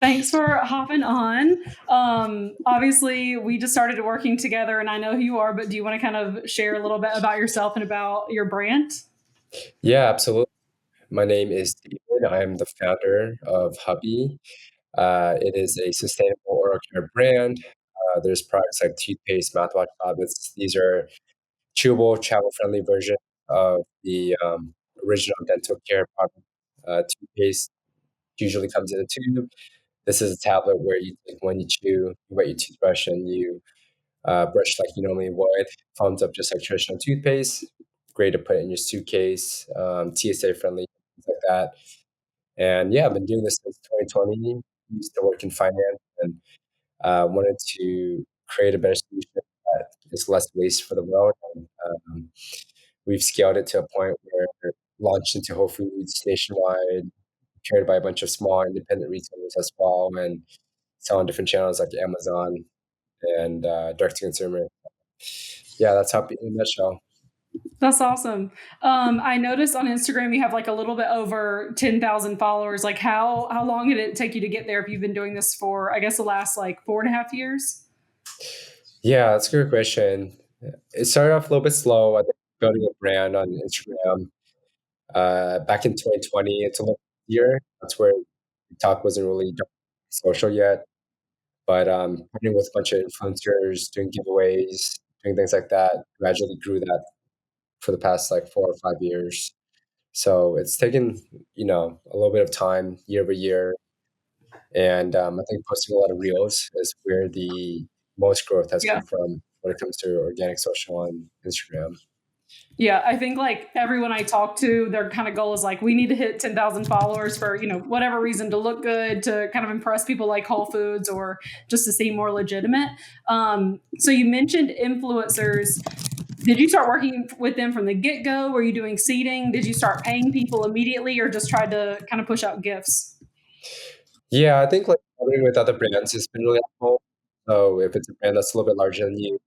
Thanks for hopping on. Obviously, we just started working together, and I know who you are, but do you want to kind of share a little bit about yourself and about your brand? Yeah, absolutely. My name is David. I am the founder of Huppy. It is a sustainable oral care brand. There's products like toothpaste, mouthwash tablets. These are chewable, travel-friendly version of the original dental care product. Toothpaste usually comes in a tube. This is a tablet where you take when you chew, you wet your toothbrush, and you brush like you normally would. Foams up just like traditional toothpaste. Great to put in your suitcase. TSA friendly, things like that. And yeah, I've been doing this since 2020. Used to work in finance and wanted to create a better solution that is less waste for the world. And, we've scaled it to a point where we're launched into Whole Foods nationwide, carried by a bunch of small independent retailers as well, and sell on different channels like Amazon and direct to consumer. Yeah, that's how in a nutshell. That's awesome. I noticed on Instagram you have like a little bit over 10,000 followers. Like, how long did it take you to get there? If you've been doing this for, I guess, the last like 4.5 years. Yeah, that's a good question. It started off a little bit slow. I think building a brand on Instagram back in 2020. It's a little easier. That's where TikTok wasn't really social yet. But partnering with a bunch of influencers, doing giveaways, doing things like that, gradually grew that for the past like 4 or 5 years. So it's taken, a little bit of time year over year. And I think posting a lot of reels is where the most growth has Yeah. come from when it comes to organic social on Instagram. Yeah, I think like everyone I talk to, their kind of goal is like we need to hit 10,000 followers for, whatever reason to look good, to kind of impress people like Whole Foods or just to seem more legitimate. So you mentioned influencers. Did you start working with them from the get-go? Were you doing seeding? Did you start paying people immediately or just tried to kind of push out gifts? Yeah, I think like partnering with other brands has been really helpful. So if it's a brand that's a little bit larger than you,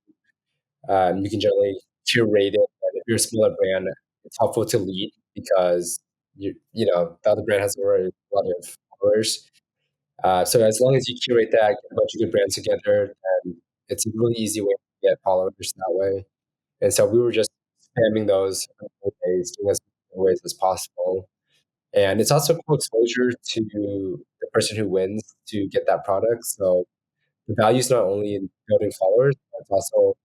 you can generally curate it. And if you're a smaller brand, it's helpful to lead because the other brand has already a lot of followers. So as long as you curate that, get a bunch of good brands together, then it's a really easy way to get followers that way. And so we were just spamming those ways, doing as many ways as possible. And it's also cool exposure to the person who wins to get that product. So the value is not only in building followers, but it's also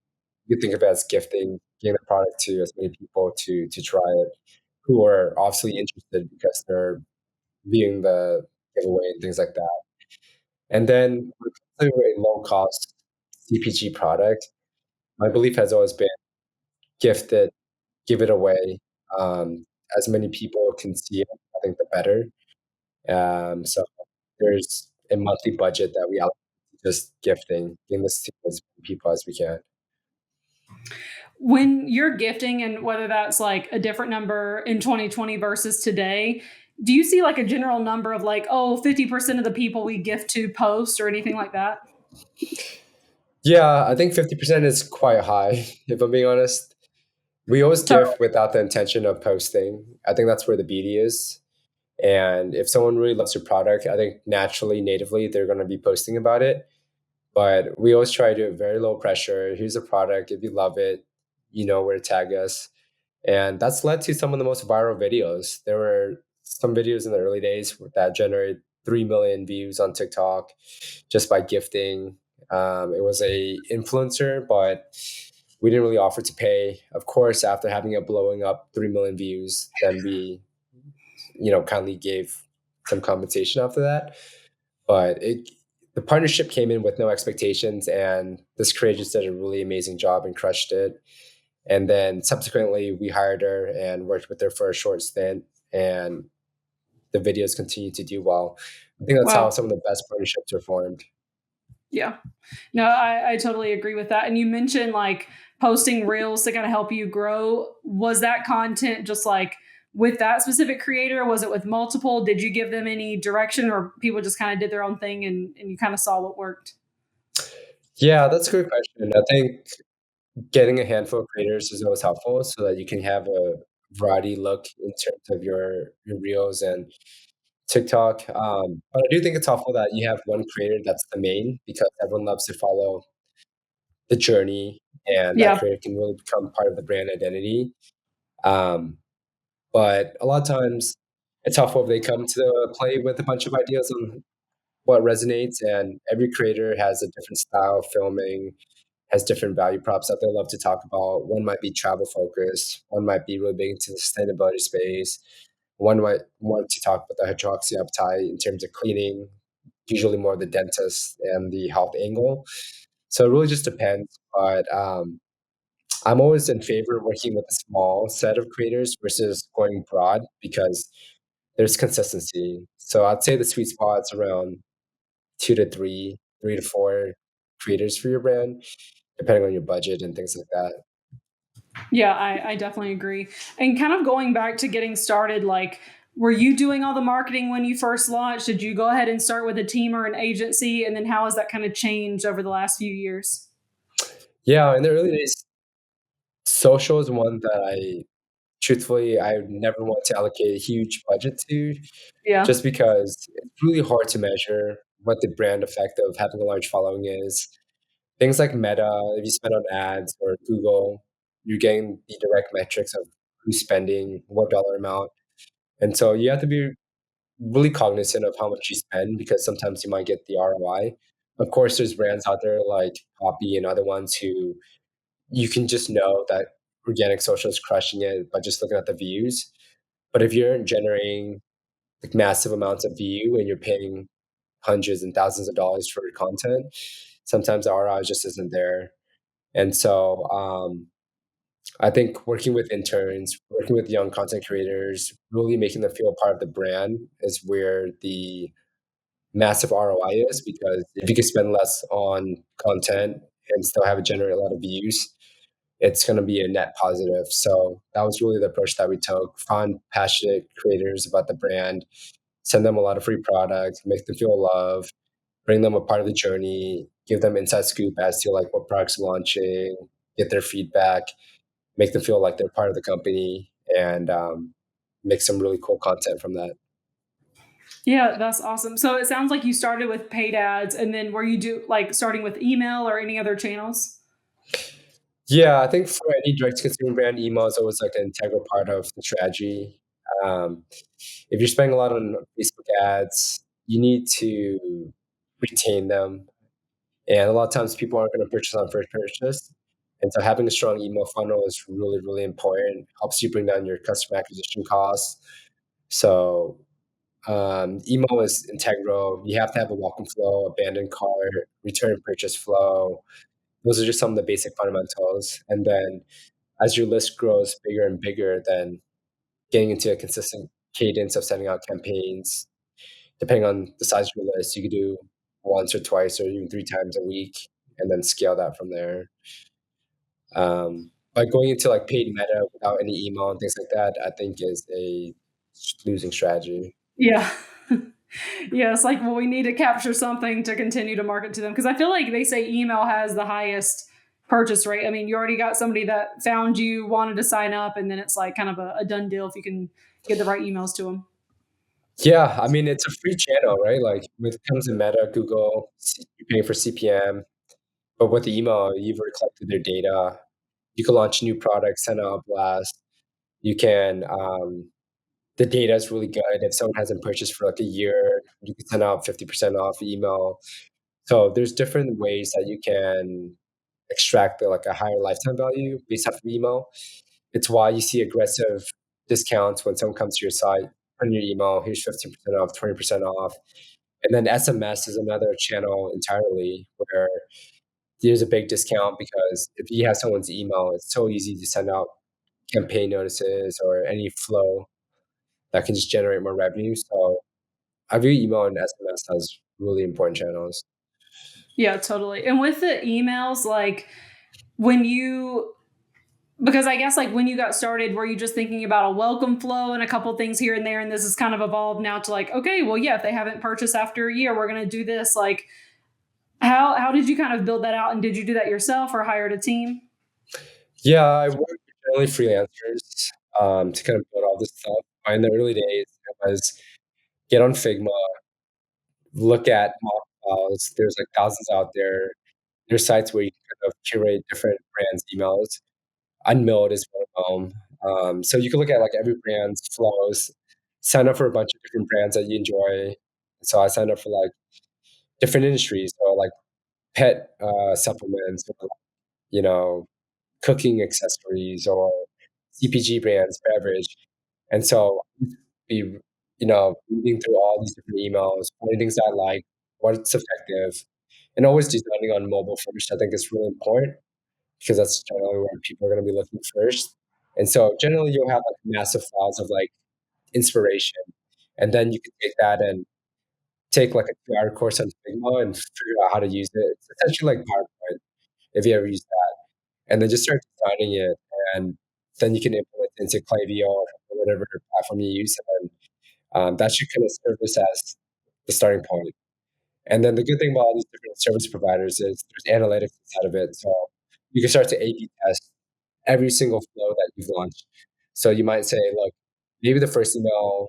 you can think of it as gifting, getting the product to as many people to try it who are obviously interested because they're viewing the giveaway and things like that. And then when it comes to a low cost CPG product, my belief has always been gift it, give it away. Um, as many people can see it, I think the better. So there's a monthly budget that we allocate to just gifting, giving this to as many people as we can. When you're gifting, and whether that's like a different number in 2020 versus today, do you see like a general number of like, oh, 50% of the people we gift to post or anything like that? Yeah, I think 50% is quite high, if I'm being honest. We always Totally. gift without the intention of posting. I think that's where the beauty is. And if someone really loves your product, I think naturally, natively, they're going to be posting about it. But we always try to do it very low pressure. Here's a product. If you love it, you know where to tag us. And that's led to some of the most viral videos. There were some videos in the early days that generated 3 million views on TikTok just by gifting. It was a influencer, but we didn't really offer to pay. Of course, after having it blowing up 3 million views, then we, kindly gave some compensation after that. But the partnership came in with no expectations, and this creator just did a really amazing job and crushed it. And then subsequently, we hired her and worked with her for a short stint, and the videos continue to do well. I think that's how Wow. some of the best partnerships are formed. Yeah. No, I totally agree with that. And you mentioned like posting reels to kind of help you grow. Was that content just like with that specific creator? Was it with multiple? Did you give them any direction or people just kind of did their own thing and you kind of saw what worked? Yeah, that's a good question. I think getting a handful of creators is always helpful so that you can have a variety look in terms of your reels and TikTok. But I do think it's helpful that you have one creator that's the main because everyone loves to follow the journey, and that Yeah. creator can really become part of the brand identity. Um, but a lot of times it's helpful if they come to play with a bunch of ideas on what resonates, and every creator has a different style of filming, has different value props that they love to talk about. One might be travel focused, one might be really big into the sustainability space, one might want to talk about the hydroxyapatite in terms of cleaning, usually more of the dentist and the health angle. So it really just depends. But I'm always in favor of working with a small set of creators versus going broad because there's consistency. So I'd say the sweet spot's around 2 to 3, 3 to 4 creators for your brand, depending on your budget and things like that. Yeah, I definitely agree. And kind of going back to getting started, like, were you doing all the marketing when you first launched? Did you go ahead and start with a team or an agency? And then how has that kind of changed over the last few years? Yeah, in the early days, social is one that I would never want to allocate a huge budget to, Yeah. just because it's really hard to measure what the brand effect of having a large following is. Things like Meta, if you spend on ads or Google, you're getting the direct metrics of who's spending, what dollar amount. And so you have to be really cognizant of how much you spend because sometimes you might get the ROI. Of course, there's brands out there like Huppy and other ones who you can just know that organic social is crushing it by just looking at the views. But if you're generating like massive amounts of view and you're paying hundreds and thousands of dollars for your content, sometimes the ROI just isn't there. And so I think working with interns, working with young content creators, really making them feel part of the brand is where the massive ROI is, because if you can spend less on content and still have it generate a lot of views, it's going to be a net positive. So that was really the approach that we took. Find passionate creators about the brand, send them a lot of free products, make them feel loved, bring them a part of the journey, give them inside scoop as to like what products are launching, get their feedback, make them feel like they're part of the company, and make some really cool content from that. Yeah, that's awesome. So it sounds like you started with paid ads and then were you do like starting with email or any other channels? Yeah, I think for any direct to consumer brand, email is always like an integral part of the strategy. Um, if you're spending a lot on Facebook ads, you need to retain them. And a lot of times people aren't going to purchase on first purchase. And so having a strong email funnel is really, really important. Helps you bring down your customer acquisition costs. So email is integral. You have to have a welcome flow, abandoned cart, return purchase flow. Those are just some of the basic fundamentals. And then as your list grows bigger and bigger, then getting into a consistent cadence of sending out campaigns. Depending on the size of your list, you could do once or twice or even 3 times a week and then scale that from there. But going into, like, paid meta without any email and things like that, I think is a losing strategy. Yeah. Yeah, it's like, well, we need to capture something to continue to market to them because I feel like they say email has the highest purchase rate. I mean, you already got somebody that found you, wanted to sign up, and then it's like kind of a done deal if you can get the right emails to them. Yeah, I mean, it's a free channel, right? Like, when it comes to Meta, Google, you're paying for CPM, but with the email, you've already collected their data. You can launch new products, send out a blast. You can, the data is really good. If someone hasn't purchased for, like, a year, you can send out 50% off email. So there's different ways that you can extract, like, a higher lifetime value based off of email. It's why you see aggressive discounts when someone comes to your site, put in your email, "Here's 15% off, 20% off." And then SMS is another channel entirely where there's a big discount because if you have someone's email, it's so easy to send out campaign notices or any flow that can just generate more revenue. So I view email and SMS as really important channels. Yeah, totally. And with the emails, like when you because I guess like when you got started, were you just thinking about a welcome flow and a couple things here and there, and this has kind of evolved now to like, okay, well, yeah, if they haven't purchased after a year, we're going to do this. Like, how did you kind of build that out, and did you do that yourself or hired a team? Yeah, I work with generally freelancers to kind of build all this stuff. In the early days, it was get on Figma, look at mock files. There's like thousands out there. There's sites where you can kind of curate different brands' emails. Unmilled is one of them. So you can look at like every brand's flows, sign up for a bunch of different brands that you enjoy. So I signed up for like different industries, so like pet supplements, or, you know, cooking accessories, or CPG brands, beverage. And so be, reading through all these different emails, finding things I like, what's effective, and always designing on mobile first. I think is really important because that's generally where people are going to be looking first. And so generally you'll have like massive files of like inspiration, and then you can take that and take like a 2-hour course on Figma and figure out how to use it. It's essentially like PowerPoint if you ever use that, and then just start designing it, and then you can implement it into Klaviyo or whatever platform you use, and then that should kind of serve this as the starting point. And then the good thing about all these different service providers is there's analytics inside of it, so you can start to A/B test every single flow that you've launched. So you might say, look, maybe the first email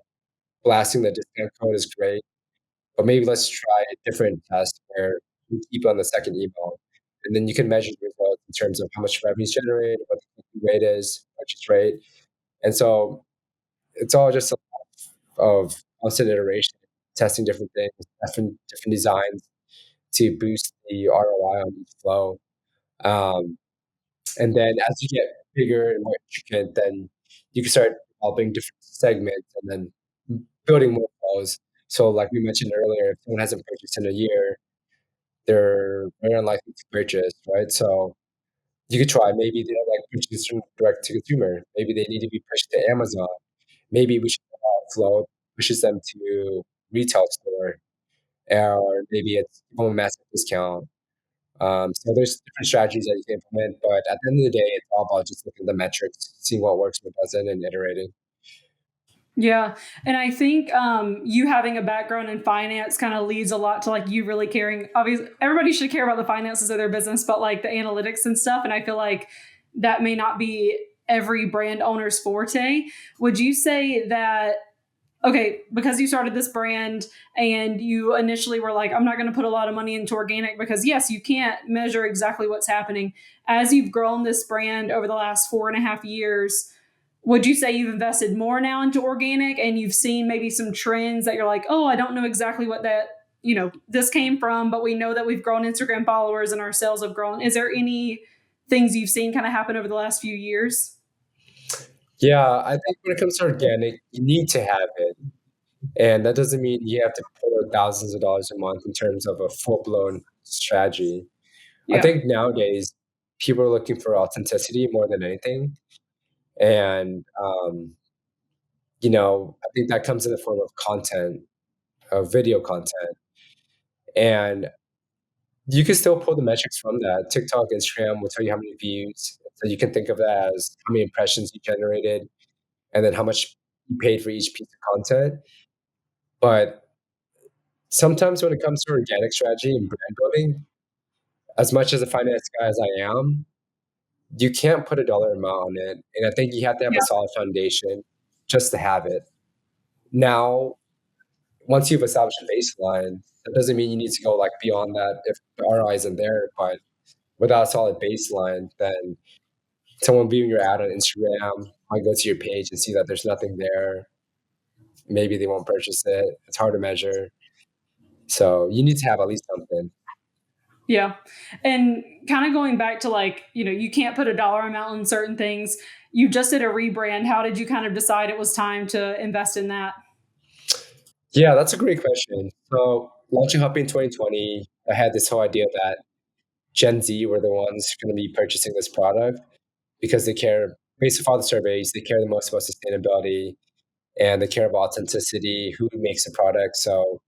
blasting the discount code is great, but maybe let's try a different test where we keep on the second email. And then you can measure the results in terms of how much revenue is generated, what the click rate is, purchase rate. And so it's all just of constant iteration, testing different things, different designs to boost the ROI on each flow. Um, and then as you get bigger and more intricate, then you can start developing different segments and then building more flows. So like we mentioned earlier, if someone hasn't purchased in a year, they're very unlikely to purchase, right? So you could try, maybe they don't like purchasing direct to consumer. Maybe they need to be pushed to Amazon. Maybe we should flow pushes them to retail store, or maybe it's give them a massive discount. So there's different strategies that you can implement, but at the end of the day, it's all about just looking at the metrics, seeing what works, what doesn't, and iterating. Yeah. And I think you having a background in finance kind of leads a lot to like you really caring. Obviously, everybody should care about the finances of their business, but like the analytics and stuff. And I feel like that may not be every brand owner's forte. Would you say that, okay, because you started this brand and you initially were like, I'm not going to put a lot of money into organic because, yes, you can't measure exactly what's happening. As you've grown this brand over the last 4.5 years, would you say you've invested more now into organic and you've seen maybe some trends that you're like, oh, I don't know exactly what that, this came from, but we know that we've grown Instagram followers and our sales have grown. Is there any things you've seen kind of happen over the last few years? Yeah, I think when it comes to organic, you need to have it. And that doesn't mean you have to pour thousands of dollars a month in terms of a full blown strategy. I Yeah. think nowadays people are looking for authenticity more than anything. And, I think that comes in the form of content, of video content. And you can still pull the metrics from that. TikTok, Instagram will tell you how many views. So you can think of that as how many impressions you generated and then how much you paid for each piece of content. But sometimes when it comes to organic strategy and brand building, as much as a finance guy as I am, you can't put a dollar amount on it. And I think you have to have a Yeah. solid foundation just to have it. Now, once you've established a baseline, that doesn't mean you need to go like beyond that if the ROI isn't there. But without a solid baseline, then someone viewing your ad on Instagram might go to your page and see that there's nothing there. Maybe they won't purchase it. It's hard to measure. So you need to have at least something. Yeah. And kind of going back to like, you can't put a dollar amount on certain things. You just did a rebrand. How did you kind of decide it was time to invest in that? Yeah, that's a great question. So launching Huppy in 2020, I had this whole idea that Gen Z were the ones going to be purchasing this product because they care, based on all the surveys, they care the most about sustainability and they care about authenticity, who makes the product. So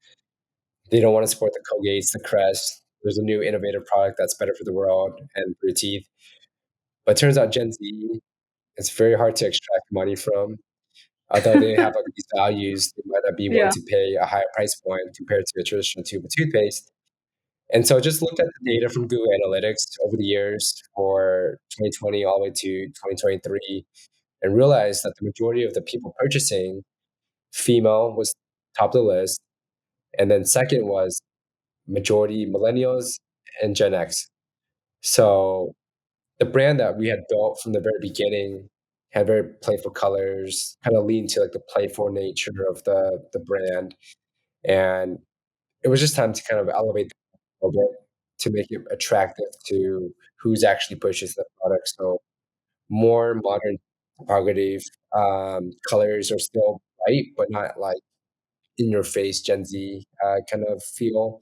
they don't want to support the Colgates, the Crest. There's a new innovative product that's better for the world and for your teeth. But it turns out Gen Z, it's very hard to extract money from. Although they have like these values, they might not be willing Yeah. to pay a higher price point compared to a traditional tube of toothpaste. And so just looked at the data from Google Analytics over the years for 2020 all the way to 2023 and realized that the majority of the people purchasing female was top of the list. And then second was majority millennials and Gen X. So the brand that we had built from the very beginning had very playful colors, kind of lean to like the playful nature of the brand. And it was just time to kind of elevate the a little bit to make it attractive to who's actually purchased the product. So more modern typography, colors are still bright, but not like in your face Gen Z kind of feel.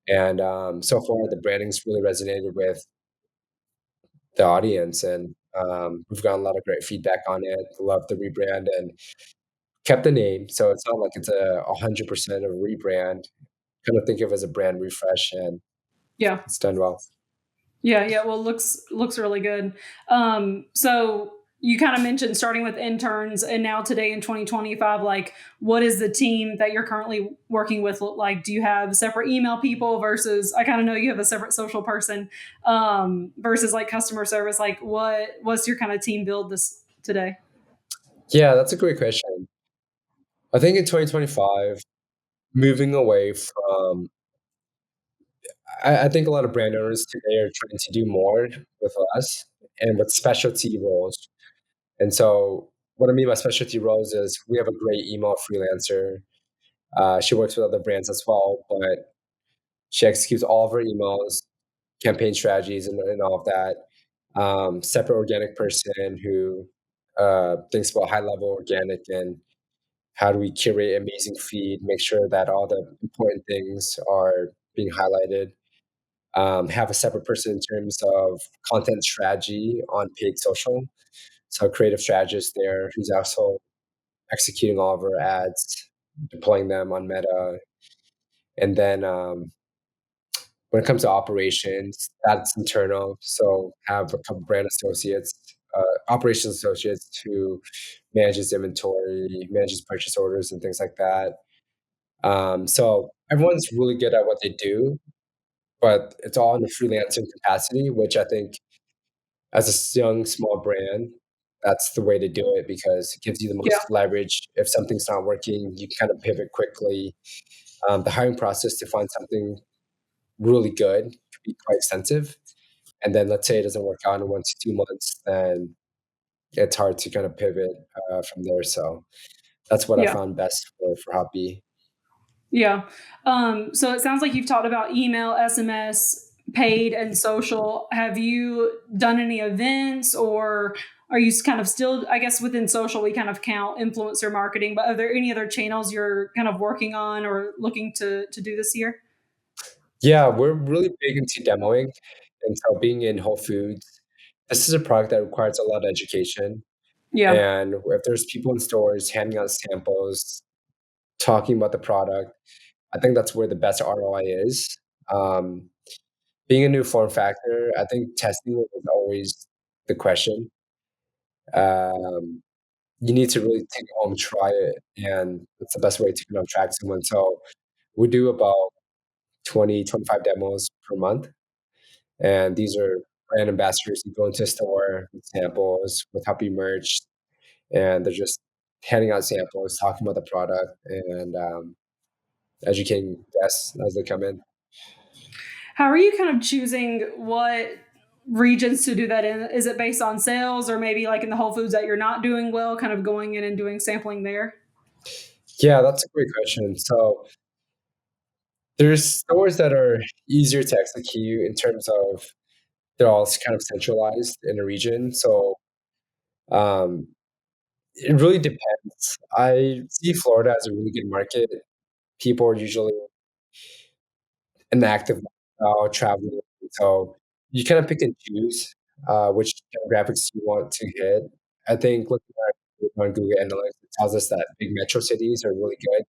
And so far, the branding's really resonated with the audience, and we've gotten a lot of great feedback on it. Love the rebrand and kept the name, so it's not like it's a 100% of rebrand. Kind of think of it as a brand refresh, and Yeah. it's done well. Yeah, yeah. Well, looks really good. So you kind of mentioned starting with interns, and now today in 2025, like, what is the team that you're currently working with look like? Do you have separate email people versus? I kind of know you have a separate social person versus like customer service. Like, what's your kind of team build this today? Yeah, that's a great question. I think in 2025, moving away from I think a lot of brand owners today are trying to do more with less and with specialty roles. And so what I mean by specialty roles is we have a great email freelancer. She works with other brands as well, but she executes all of her emails, campaign strategies, and all of that. Separate organic person who thinks about high level organic and how do we curate an amazing feed, make sure that all the important things are being highlighted. Have a separate person in terms of content strategy on paid social. So creative strategist there who's also executing all of our ads, deploying them on Meta. And then when it comes to operations, that's internal. So have a couple brand associates, operations associates who manages inventory, manages purchase orders and things like that. So everyone's really good at what they do, but it's all in the freelancing capacity, which I think as a young small brand, that's the way to do it because it gives you the Yeah, most leverage. If something's not working, you can kind of pivot quickly. The hiring process to find something really good could be quite extensive. And then let's say it doesn't work out in 1 to 2 months, then it's hard to kind of pivot from there. So that's what I yeah. found best for Huppy. Yeah. So it sounds like you've talked about email, SMS, paid, and social. Have you done any events or are you kind of still, I guess within social, we kind of count influencer marketing, but are there any other channels you're kind of working on or looking to do this year? Yeah, we're really big into demoing. And so being in Whole Foods, this is a product that requires a lot of education. Yeah. And if there's people in stores handing out samples, talking about the product, I think that's where the best ROI is. Um, Being a new form factor, I think testing it is always the question. Um, you need to really take it home, try it, and that's the best way to kind of attract someone. So we do about 20, 25 demos per month, and these are brand ambassadors who go into a store with samples, with Huppy merch, and they're just handing out samples, talking about the product, and educating guests as they come in. How are you kind of choosing what regions to do that in? Is it based on sales or maybe like in the Whole Foods that you're not doing well, kind of going in and doing sampling there? Yeah, that's a great question. So there's stores that are easier to execute in terms of they're all kind of centralized in a region. So um, it really depends. I see Florida as a really good market. People are usually an active lifestyle, traveling, so you kind of pick and choose which demographics you want to hit. I think looking at on Google Analytics, it tells us that big metro cities are really good.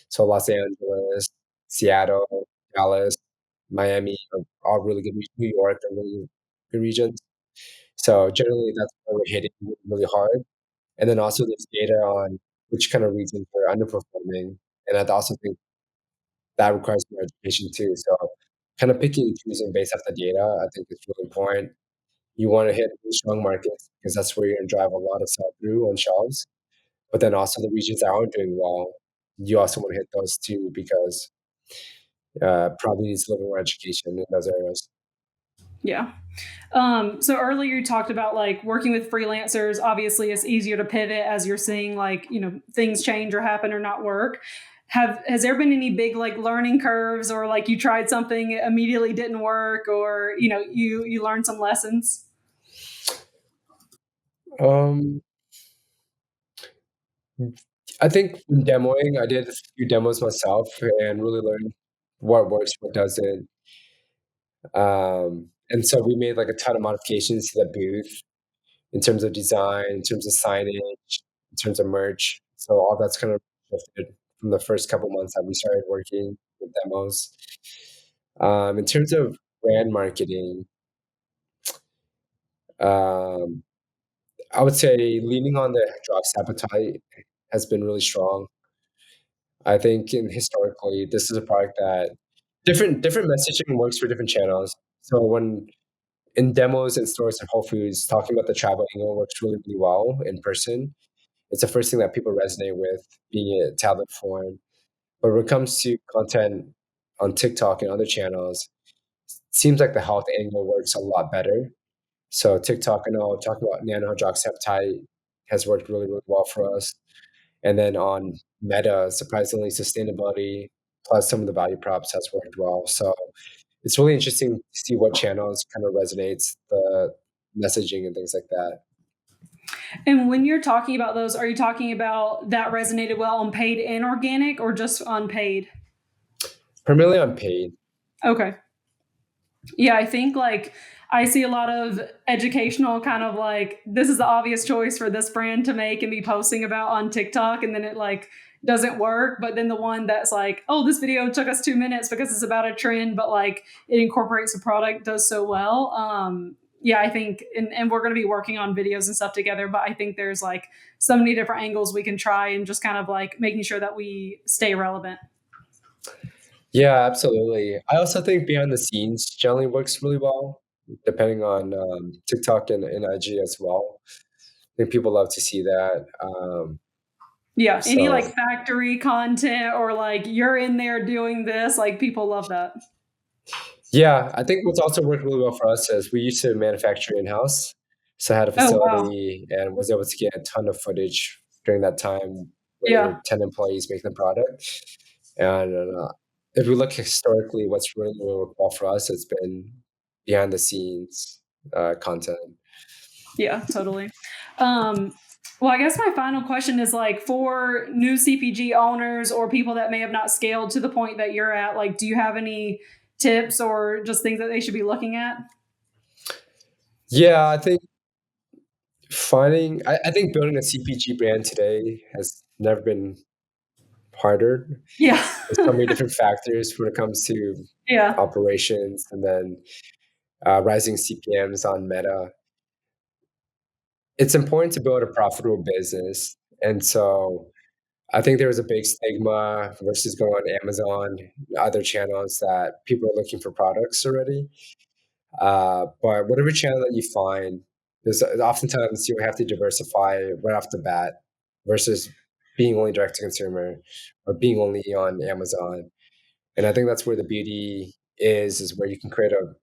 So Los Angeles, Seattle, Dallas, Miami are all really good. New York are really good regions. So generally, that's where we're hitting really hard. And then also there's data on which kind of regions are underperforming. And I also think that requires more education too. So kind of picking and choosing based off the data, I think is really important. You want to hit really strong markets because that's where you're going to drive a lot of sell through on shelves. But then also the regions that aren't doing well. you also want to hit those too because probably needs a little more education in those areas. Yeah. So earlier you talked about like working with freelancers. Obviously, it's easier to pivot as you're seeing like things change or happen or not work. Has there been any big like learning curves, or like you tried something it immediately didn't work, or you learned some lessons? Um, I think in demoing, I did a few demos myself and really learned what works, what doesn't. And so we made like a ton of modifications to the booth in terms of design, in terms of signage, in terms of merch. So all that's kind of shifted from the first couple months that we started working with demos. In terms of brand marketing, um, I would say leaning on the drops appetite has been really strong. I think in historically, this is a product that different messaging works for different channels. So when in demos in stores and Whole Foods, talking about the travel angle works really, really well in person. It's the first thing that people resonate with, being a tablet form. But when it comes to content on TikTok and other channels, seems like the health angle works a lot better. So TikTok, I know talking about nanohydroxyapatite has worked really, really well for us. And then on Meta, surprisingly, sustainability plus some of the value props has worked well. So it's really interesting to see what channels kind of resonates, the messaging and things like that. And when you're talking about those, are you talking about that resonated well on paid and organic, or just on paid? Primarily on paid. Okay. Yeah, I think like I see a lot of educational kind of like this is the obvious choice for this brand to make and be posting about on TikTok, and then it like doesn't work. But then the one that's like, oh, this video took us 2 minutes because it's about a trend, but like it incorporates the product does so well. Yeah, I think, and we're going to be working on videos and stuff together, but I think there's like so many different angles we can try and just kind of like making sure that we stay relevant. Yeah, absolutely. I also think behind the scenes generally works really well, depending on TikTok and IG as well. I think people love to see that. Yeah, any So like factory content or like you're in there doing this, like people love that. yeah, I think what's also worked really well for us is we used to manufacture in-house. So I had a Oh, wow. facility and was able to get a ton of footage during that time Yeah. with 10 employees making the product. And if we look historically, what's really, really worked well for us has been behind the scenes content. Yeah, totally. Um, well, I guess my final question is like for new CPG owners or people that may have not scaled to the point that you're at, like, do you have any tips or just things that they should be looking at? Yeah, I think I think building a CPG brand today has never been harder. Yeah. There's so many different factors when it comes to Yeah. operations and then rising CPMs on Meta. It's important to build a profitable business. And so I think there was a big stigma versus going on Amazon, other channels that people are looking for products already. But whatever channel that you find, there's oftentimes you have to diversify right off the bat versus being only direct to consumer or being only on Amazon. And I think that's where the beauty is where you can create a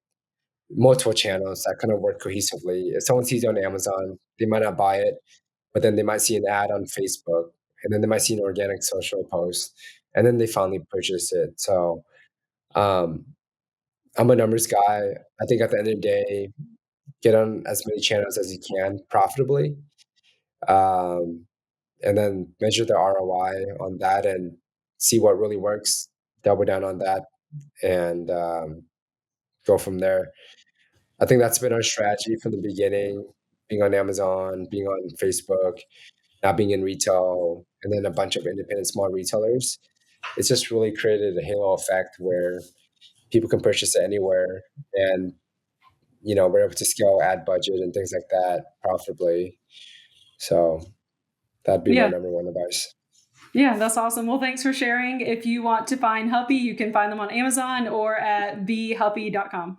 multiple channels that kind of work cohesively. If someone sees it on Amazon, they might not buy it, but then they might see an ad on Facebook, and then they might see an organic social post, and then they finally purchase it. So um, I'm a numbers guy. I think at the end of the day, get on as many channels as you can profitably, um, and then measure the ROI on that and see what really works. Double down on that and go from there. I think that's been our strategy from the beginning, being on Amazon, being on Facebook, not being in retail, and then a bunch of independent small retailers. It's just really created a halo effect where people can purchase it anywhere and we're able to scale ad budget and things like that profitably. So that'd be my Yeah. number one advice. Yeah, that's awesome. Well, thanks for sharing. If you want to find Huppy, you can find them on Amazon or at thehuppy.com.